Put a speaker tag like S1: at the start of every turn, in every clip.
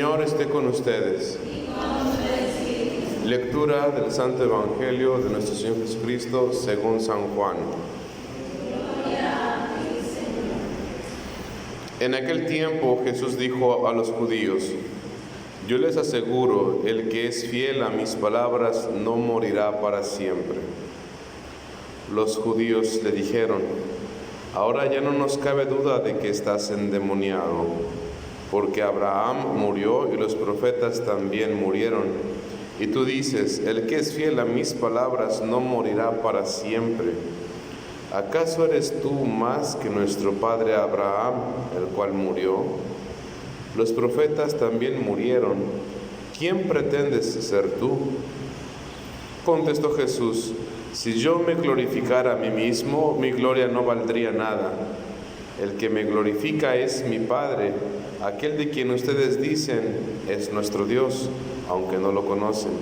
S1: Señor esté con ustedes. Lectura del Santo Evangelio de nuestro Señor Jesucristo según San Juan. En aquel tiempo Jesús dijo a los judíos: yo les aseguro, el que es fiel a mis palabras no morirá para siempre. Los judíos le dijeron: ahora ya no nos cabe duda de que estás endemoniado, porque Abraham murió y los profetas también murieron. Y tú dices: el que es fiel a mis palabras no morirá para siempre. ¿Acaso eres tú más que nuestro padre Abraham, el cual murió? Los profetas también murieron. ¿Quién pretendes ser tú? Contestó Jesús: si yo me glorificara a mí mismo, mi gloria no valdría nada. El que me glorifica es mi Padre, aquel de quien ustedes dicen es nuestro Dios, aunque no lo conocen.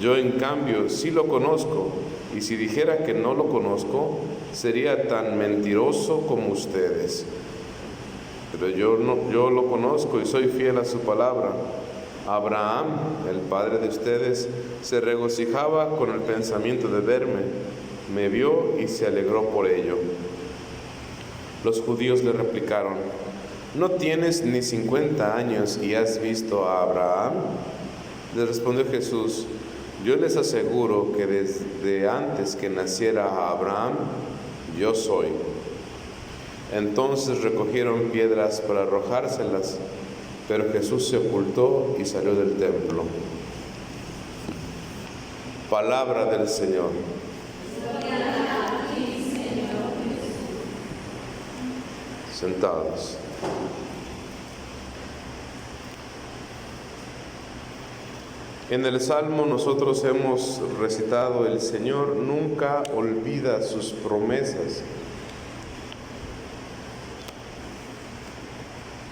S1: Yo, en cambio, sí lo conozco, y si dijera que no lo conozco, sería tan mentiroso como ustedes. Pero yo lo conozco y soy fiel a su palabra. Abraham, el padre de ustedes, se regocijaba con el pensamiento de verme. Me vio y se alegró por ello. Los judíos le replicaron: ¿no tienes ni 50 años y has visto a Abraham? Les respondió Jesús: yo les aseguro que desde antes que naciera Abraham, yo soy. Entonces recogieron piedras para arrojárselas, pero Jesús se ocultó y salió del templo. Palabra del Señor. Sentados. En el Salmo nosotros hemos recitado: el Señor nunca olvida sus promesas.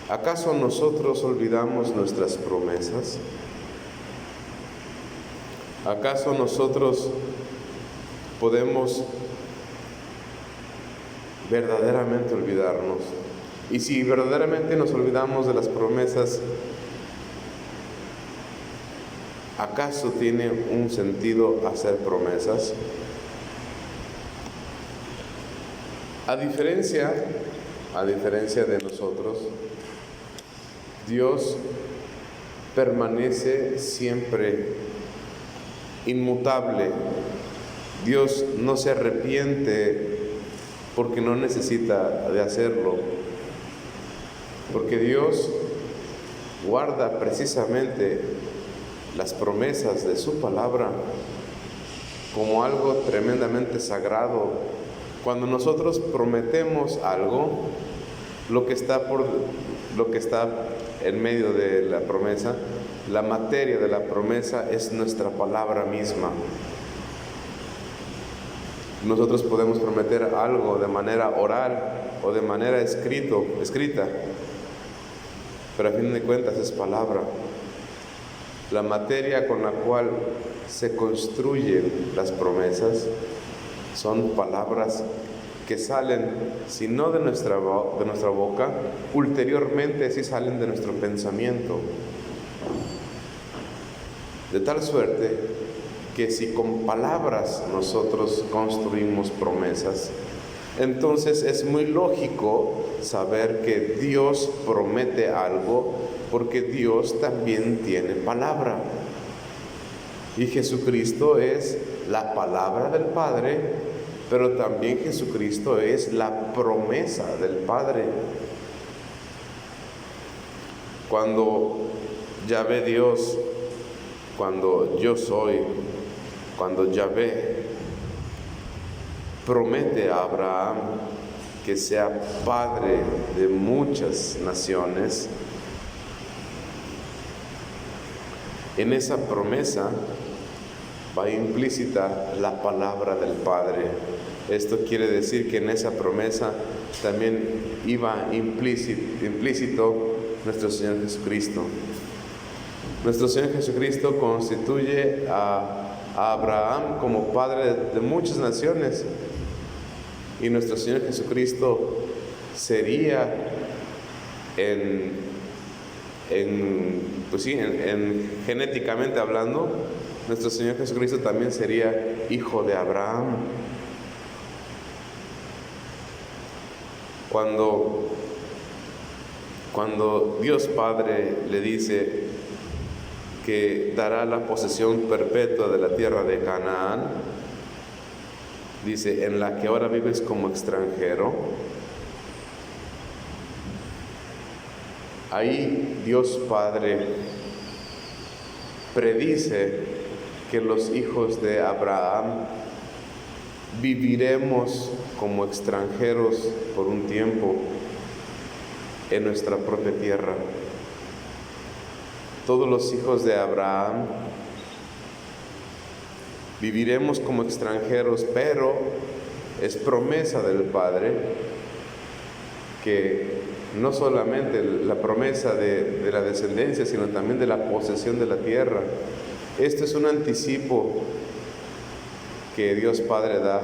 S1: ¿Acaso nosotros olvidamos nuestras promesas? ¿Acaso nosotros podemos verdaderamente olvidarnos? Y si verdaderamente nos olvidamos de las promesas, ¿acaso tiene un sentido hacer promesas? A diferencia de nosotros, Dios permanece siempre inmutable. Dios no se arrepiente porque no necesita de hacerlo, porque Dios guarda precisamente las promesas de su palabra como algo tremendamente sagrado. Cuando nosotros prometemos algo, lo que está en medio de la promesa, la materia de la promesa es nuestra palabra misma. Nosotros podemos prometer algo de manera oral o de manera escrita, pero a fin de cuentas es palabra. La materia con la cual se construyen las promesas son palabras que salen, si no de nuestra boca, ulteriormente sí salen de nuestro pensamiento. De tal suerte que si con palabras nosotros construimos promesas, entonces es muy lógico saber que Dios promete algo, porque Dios también tiene palabra. Y Jesucristo es la palabra del Padre, pero también Jesucristo es la promesa del Padre. Cuando Yahvé Dios, cuando yo soy, cuando Yahvé promete a Abraham que sea padre de muchas naciones, en esa promesa va implícita la palabra del Padre. Esto quiere decir que en esa promesa también iba implícito nuestro Señor Jesucristo. Nuestro Señor Jesucristo constituye a Abraham como padre de muchas naciones, y nuestro Señor Jesucristo sería en genéticamente hablando, nuestro Señor Jesucristo también sería hijo de Abraham. Cuando Dios Padre le dice que dará la posesión perpetua de la tierra de Canaán, dice, en la que ahora vives como extranjero, ahí Dios Padre predice que los hijos de Abraham viviremos como extranjeros por un tiempo en nuestra propia tierra. Todos los hijos de Abraham viviremos como extranjeros, pero es promesa del Padre que no solamente la promesa de la descendencia, sino también de la posesión de la tierra. Esto es un anticipo que Dios Padre da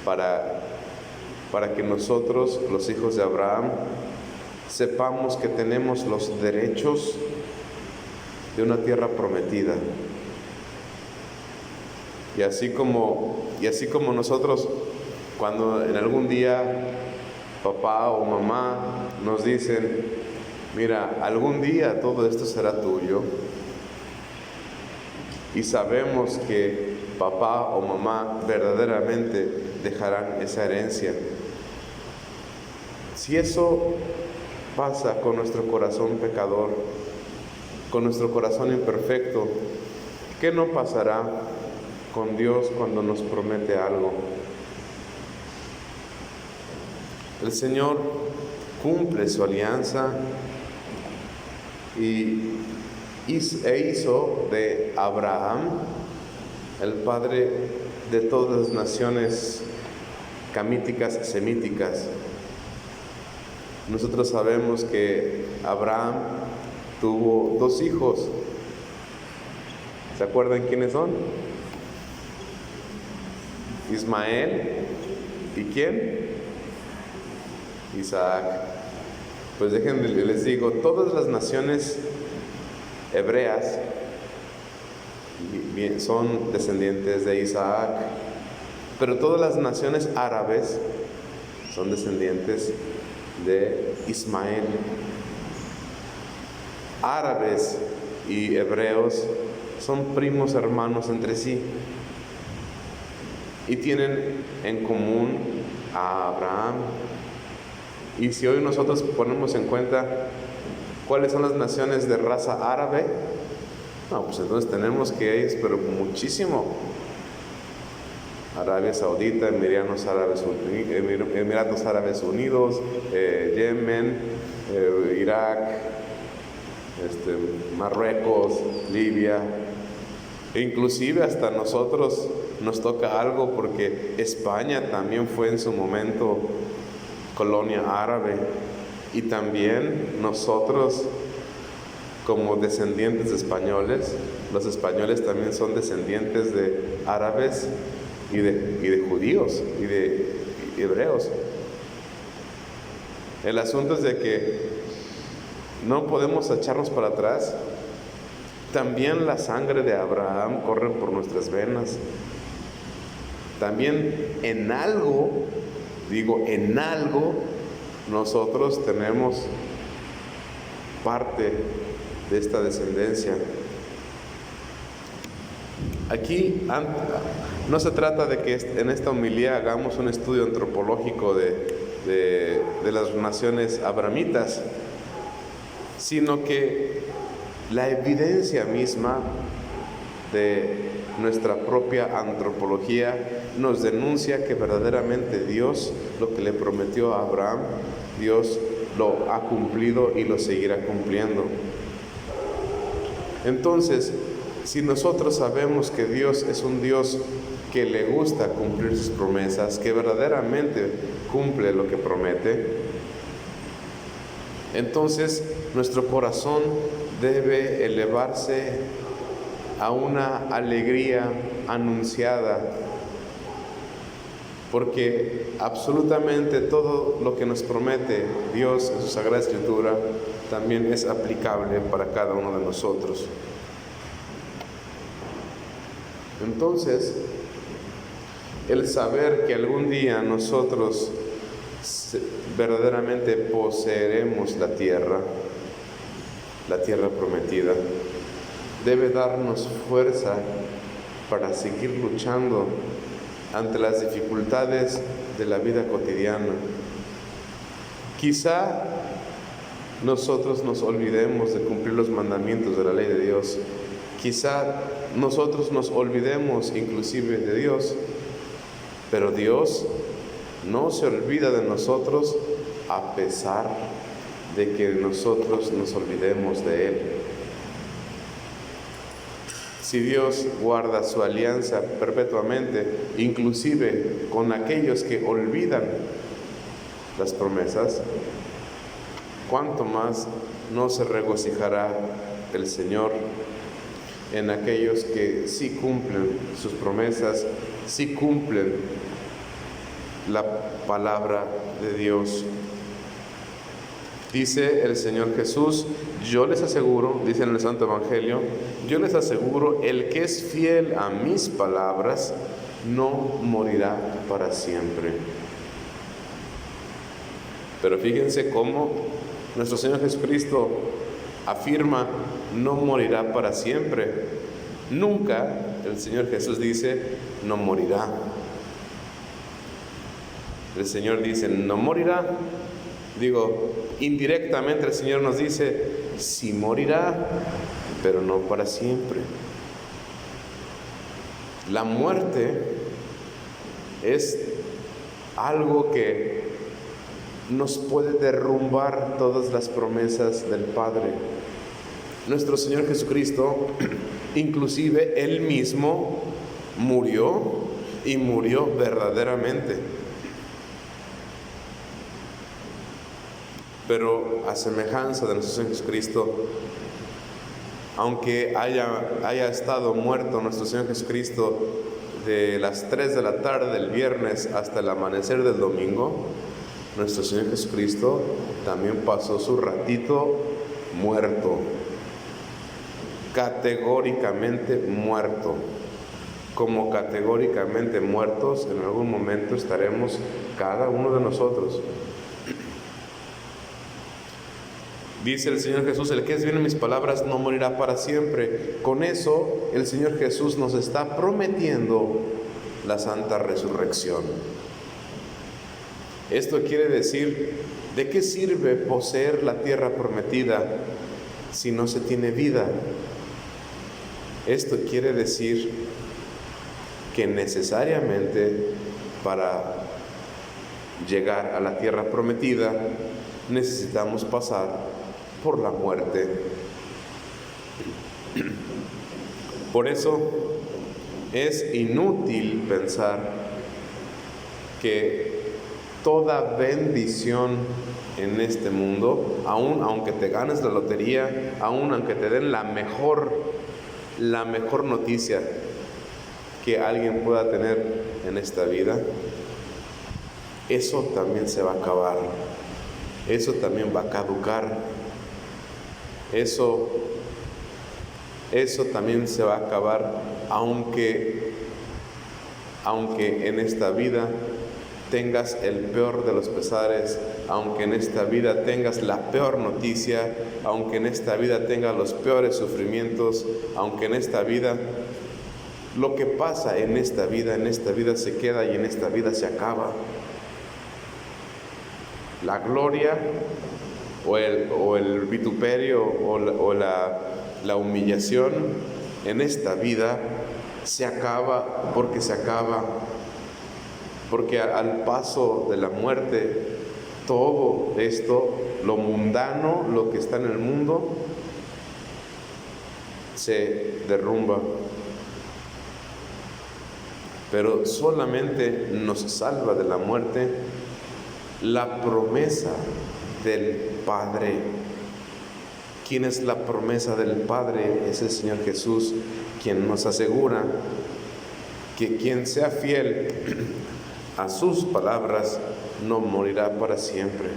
S1: para que nosotros, los hijos de Abraham, sepamos que tenemos los derechos de una tierra prometida. Y así como nosotros, cuando en algún día papá o mamá nos dicen, mira, algún día todo esto será tuyo, y sabemos que papá o mamá verdaderamente dejarán esa herencia. Si eso pasa con nuestro corazón pecador, con nuestro corazón imperfecto, ¿qué no pasará con Dios cuando nos promete algo? El Señor cumple su alianza e hizo de Abraham el padre de todas las naciones camíticas, semíticas. Nosotros sabemos que Abraham tuvo 2 hijos. ¿Se acuerdan quiénes son? Ismael y ¿quién? Isaac. Pues déjenme les digo, todas las naciones hebreas son descendientes de Isaac, pero todas las naciones árabes son descendientes de Ismael. Árabes y hebreos son primos hermanos entre sí y tienen en común a Abraham. Y si hoy nosotros ponemos en cuenta cuáles son las naciones de raza árabe, no, pues entonces tenemos que ir, pero muchísimo. Arabia Saudita, Emiratos Árabes Unidos, Yemen, Irak, Marruecos, Libia, e inclusive hasta nosotros nos toca algo porque España también fue en su momento colonia árabe, y también nosotros como descendientes de españoles, los españoles también son descendientes de árabes y de judíos y de hebreos. El asunto es de que no podemos echarnos para atrás. También la sangre de Abraham corre por nuestras venas. También en algo, nosotros tenemos parte de esta descendencia. Aquí no se trata de que en esta homilía hagamos un estudio antropológico de las naciones abramitas, sino que la evidencia misma de nuestra propia antropología nos denuncia que verdaderamente Dios, lo que le prometió a Abraham, Dios lo ha cumplido y lo seguirá cumpliendo. Entonces, si nosotros sabemos que Dios es un Dios que le gusta cumplir sus promesas, que verdaderamente cumple lo que promete, entonces nuestro corazón debe elevarse a una alegría anunciada, porque absolutamente todo lo que nos promete Dios en su Sagrada Escritura también es aplicable para cada uno de nosotros. Entonces, el saber que algún día nosotros verdaderamente poseeremos la tierra prometida, debe darnos fuerza para seguir luchando ante las dificultades de la vida cotidiana. Quizá nosotros nos olvidemos de cumplir los mandamientos de la ley de Dios. Quizá nosotros nos olvidemos inclusive de Dios, pero Dios no se olvida de nosotros a pesar de que nosotros nos olvidemos de Él. Si Dios guarda su alianza perpetuamente, inclusive con aquellos que olvidan las promesas, ¿cuánto más no se regocijará el Señor en aquellos que sí cumplen sus promesas, sí cumplen la palabra de Dios? Dice el Señor Jesús, yo les aseguro, dice en el Santo Evangelio, yo les aseguro, el que es fiel a mis palabras no morirá para siempre. Pero fíjense cómo nuestro Señor Jesucristo afirma, no morirá para siempre. Nunca el Señor Jesús dice, no morirá. El Señor dice, no morirá. Digo, indirectamente el Señor nos dice, sí morirá, pero no para siempre. La muerte es algo que nos puede derrumbar todas las promesas del Padre. Nuestro Señor Jesucristo, inclusive Él mismo, murió y murió verdaderamente. Pero a semejanza de nuestro Señor Jesucristo, aunque haya estado muerto nuestro Señor Jesucristo de las 3 de la tarde del viernes hasta el amanecer del domingo, nuestro Señor Jesucristo también pasó su ratito muerto, categóricamente muerto. Como categóricamente muertos, en algún momento estaremos cada uno de nosotros. Dice el Señor Jesús, el que es fiel a mis palabras no morirá para siempre. Con eso el Señor Jesús nos está prometiendo la santa resurrección. Esto quiere decir, ¿de qué sirve poseer la tierra prometida si no se tiene vida? Esto quiere decir que necesariamente para llegar a la tierra prometida necesitamos pasar por la muerte. Por eso es inútil pensar que toda bendición en este mundo, aunque te ganes la lotería, aunque te den la mejor noticia que alguien pueda tener en esta vida, eso también se va a acabar, eso también va a caducar. Eso también se va a acabar, aunque en esta vida tengas el peor de los pesares, aunque en esta vida tengas la peor noticia, aunque en esta vida tengas los peores sufrimientos, aunque en esta vida, lo que pasa en esta vida se queda y en esta vida se acaba. La gloria o el vituperio o la humillación en esta vida se acaba, porque al paso de la muerte todo esto, lo mundano, lo que está en el mundo, se derrumba. Pero solamente nos salva de la muerte la promesa del Padre. ¿Quién es la promesa del Padre? Es el Señor Jesús, quien nos asegura que quien sea fiel a sus palabras no morirá para siempre.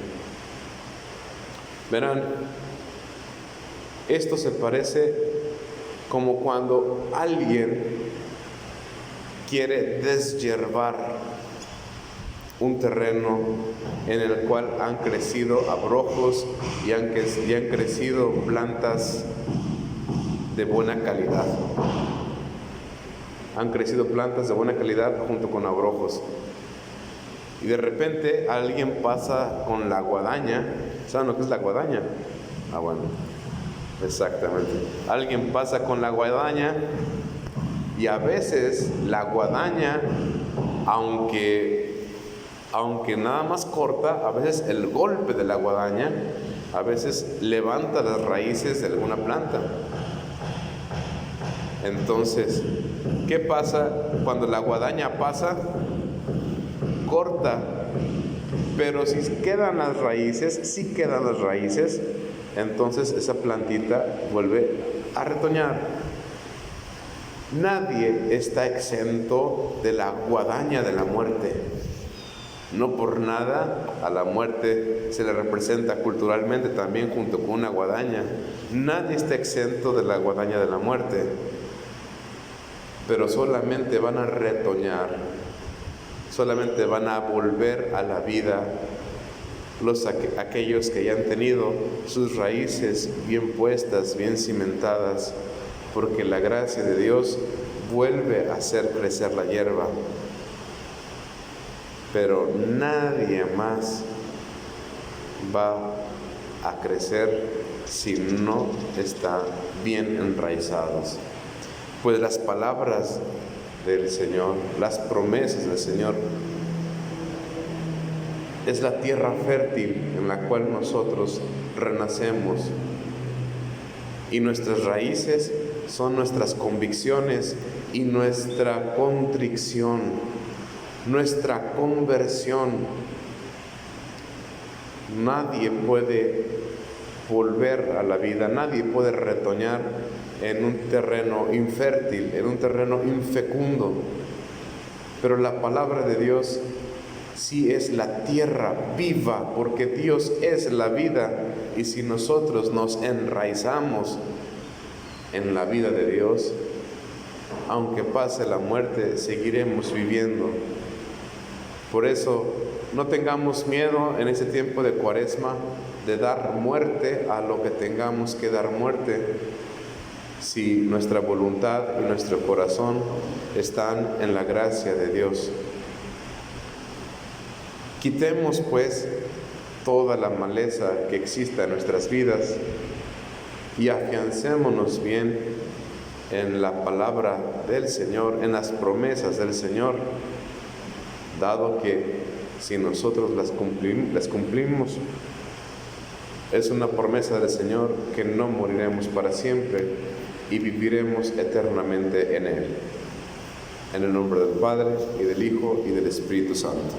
S1: Verán, Esto se parece como cuando alguien quiere deshiervar un terreno en el cual han crecido abrojos y han crecido plantas de buena calidad. Han crecido plantas de buena calidad junto con abrojos. Y de repente alguien pasa con la guadaña. ¿Saben lo que es la guadaña? Ah, bueno, exactamente. Alguien pasa con la guadaña y a veces la guadaña, aunque nada más corta, a veces el golpe de la guadaña, a veces levanta las raíces de alguna planta. Entonces, ¿qué pasa cuando la guadaña pasa? Corta, pero si quedan las raíces, entonces esa plantita vuelve a retoñar. Nadie está exento de la guadaña de la muerte. No por nada a la muerte se le representa culturalmente también junto con una guadaña. Nadie está exento de la guadaña de la muerte, pero solamente van a retoñar, solamente van a volver a la vida aquellos que ya han tenido sus raíces bien puestas, bien cimentadas, porque la gracia de Dios vuelve a hacer crecer la hierba. Pero nadie más va a crecer si no está bien enraizados. Pues las palabras del Señor, las promesas del Señor, es la tierra fértil en la cual nosotros renacemos. Y nuestras raíces son nuestras convicciones y nuestra contrición, nuestra conversión. Nadie puede volver a la vida, nadie puede retoñar en un terreno infértil, en un terreno infecundo. Pero la palabra de Dios sí es la tierra viva, porque Dios es la vida, y si nosotros nos enraizamos en la vida de Dios, aunque pase la muerte, seguiremos viviendo. Por eso, no tengamos miedo en ese tiempo de Cuaresma de dar muerte a lo que tengamos que dar muerte, si nuestra voluntad y nuestro corazón están en la gracia de Dios. Quitemos pues toda la maleza que exista en nuestras vidas y afiancémonos bien en la palabra del Señor, en las promesas del Señor, dado que si nosotros las cumplimos, es una promesa del Señor que no moriremos para siempre y viviremos eternamente en Él. En el nombre del Padre, y del Hijo, y del Espíritu Santo.